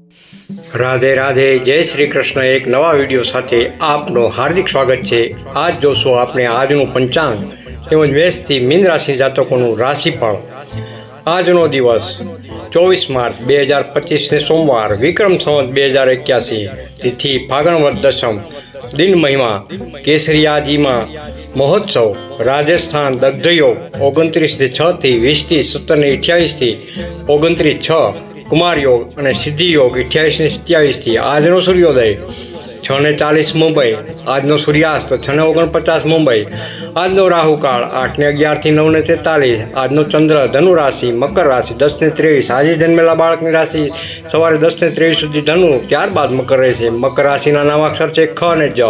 રાધે રાધે, જય શ્રી કૃષ્ણ। એક નવા વિડીયો સાથે આપનું હાર્દિક સ્વાગત છે। આજ જોશું આપણે આજનું પંચાંગ તેમજ મેષથી મીન રાશિ જાતકોનું રાશિફળ। આજનો દિવસ 24 માર્ચ 2025 સોમવાર, વિક્રમ સંવત 2081, તિથિ ફાગણ વદ દશમ, દિન મહિમા કેસરિયાજીમાં મહોત્સવ, રાજસ્થાન દગ્ધયોગ 29/6 થી 20/17 થી 28/29 કુમાર યોગ અને સિદ્ધિ યોગ 28 થી 27 આજનો સૂર્યોદય 6:40 મુંબઈ, આજનો સૂર્યાસ્ત 6:49 મુંબઈ, આજનો રાહુકાળ 8:11 થી 9:43, આજનો ચંદ્ર ધનુ રાશિ મકર રાશિ 10:23, આજે જન્મેલા બાળકની રાશિ સવારે 10:23 સુધી ધનુ, ત્યારબાદ મકર રહેશે। મકર રાશિના નામાક્ષર છે ખ અને જ।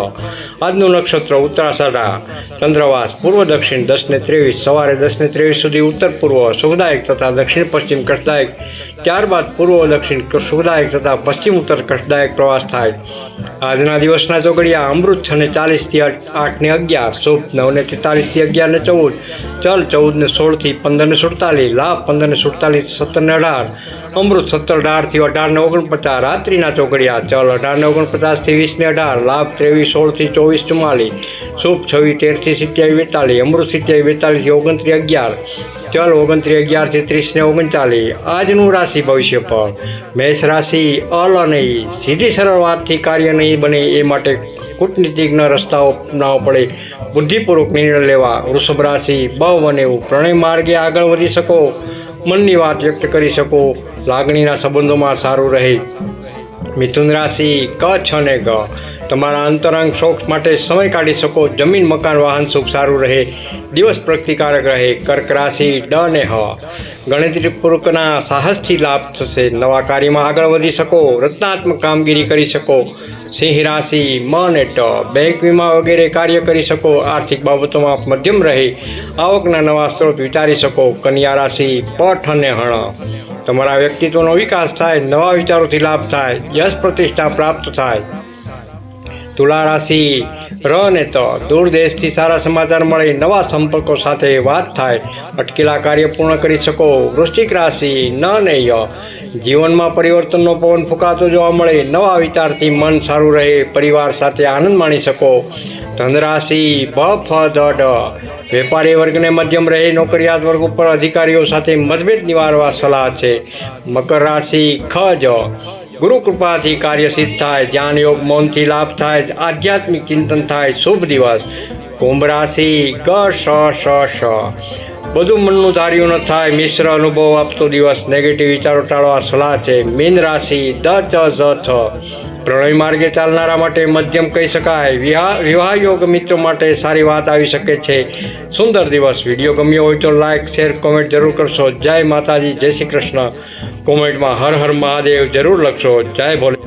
આજનું નક્ષત્ર ઉત્તરાષાઢા, ચંદ્રવાસ પૂર્વ દક્ષિણ 10:23, સવારે 10:23 સુધી ઉત્તર પૂર્વ સુખદાયક તથા દક્ષિણ પશ્ચિમ કષ્ટદાયક, ત્યારબાદ પૂર્વ દક્ષિણ સુખદાયક તથા પશ્ચિમ ઉત્તર કષ્ટદાયક પ્રવાસ થાય। આજના દિવસના ચોઘડિયા અમૃત 6:40 થી 8:11, શુભ 9:43 થી 11:14, ચલ 14:16 થી 15:47, લાભ 15:47 થી 17:18, અમૃત 17:18 થી 18:49, રાત્રિના ચોઘડિયા ચલ 18:49 થી 20:18, લાભ 23:16 થી 24:44, શુભ 26:13 થી 27:42, અમૃત 27:42 થી 29:11, ચલ 29:11 થી 30:39। આજનું રાશિ ભવિષ્ય પર મેષ રાશિ, અલનયી, સીધી સરળ વાતથી કાર્ય નહીં બને એ માટે કૂટનીતિજ્ઞ રસ્તાઓ અપનાવવો પડે, બુદ્ધિપૂર્વક નિર્ણય લેવા। વૃષભ રાશિ, બનેવું, પ્રણય માર્ગે આગળ વધી શકો, મનની વાત વ્યક્ત કરી શકો, લાગણીના સંબંધોમાં સારું રહે। મિથુન રાશિ, ક, છ અને ગ, તમારા અંતરંગ શોખ માટે સમય કાઢી શકો, જમીન મકાન વાહન સુખ સારું રહે, દિવસ પ્રગતિકારક રહે। કર્ક રાશિ, ડ અને હ, ગણતરીપૂર્વકના સાહસથી લાભ થશે, નવા કાર્યમાં આગળ વધી શકો, રચનાત્મક કામગીરી કરી શકો। સિંહ રાશિ, મ અને ટ, બેંક વીમા વગેરે કાર્ય કરી શકો, આર્થિક બાબતોમાં મધ્યમ રહે, આવકના નવા સ્ત્રોત વિચારી શકો। કન્યા રાશિ, પઠ અને હણ, તમારા વ્યક્તિત્વનો વિકાસ થાય, નવા વિચારોથી લાભ થાય, યશ પ્રતિષ્ઠા પ્રાપ્ત થાય। તુલા રાશિ, ર અને ત, દૂર દેશથી સારા સમાચાર મળે, નવા સંપર્કો સાથે વાત થાય, અટકેલા કાર્ય પૂર્ણ કરી શકો। વૃશ્ચિક રાશિ, ન અને ય, જીવનમાં પરિવર્તનનો પવન ફૂંકાતો જોવા મળે, નવા વિચારથી મન સારું રહે, પરિવાર સાથે આનંદ માણી શકો। ધન રાશિ, ભ, ફ, ધ, ડ, વેપારી વર્ગને મધ્યમ રહે, નોકરિયાત વર્ગ ઉપર અધિકારીઓ સાથે મતભેદ નિવારવા સલાહ છે। મકર રાશિ, ખ, જ, ગુરુ કૃપાથી કાર્ય સિદ્ધ થાય, ધ્યાન યોગ મૌનથી લાભ થાય, આધ્યાત્મિક ચિંતન થાય, શુભ દિવસ। કુંભ રાશિ, ગ, શ, શ, બધું મનનું ધાર્યું ન થાય, મિશ્ર અનુભવ આપતો દિવસ, નેગેટિવ વિચારો ટાળવા સલાહ છે। મીન રાશિ, દ, ચ, ઝ, થ, પ્રણય માર્ગે ચાલનારા માટે મધ્યમ કહી શકાય, વિવાહ યોગ મિત્રો માટે સારી વાત આવી શકે છે, સુંદર દિવસ। વિડીયો ગમ્યો હોય તો લાઇક, શેર, કોમેન્ટ જરૂર કરશો। જય માતાજી, જય શ્રી કૃષ્ણ। કોમેન્ટમાં હર હર મહાદેવ જરૂર લખશો। જય ભોલે।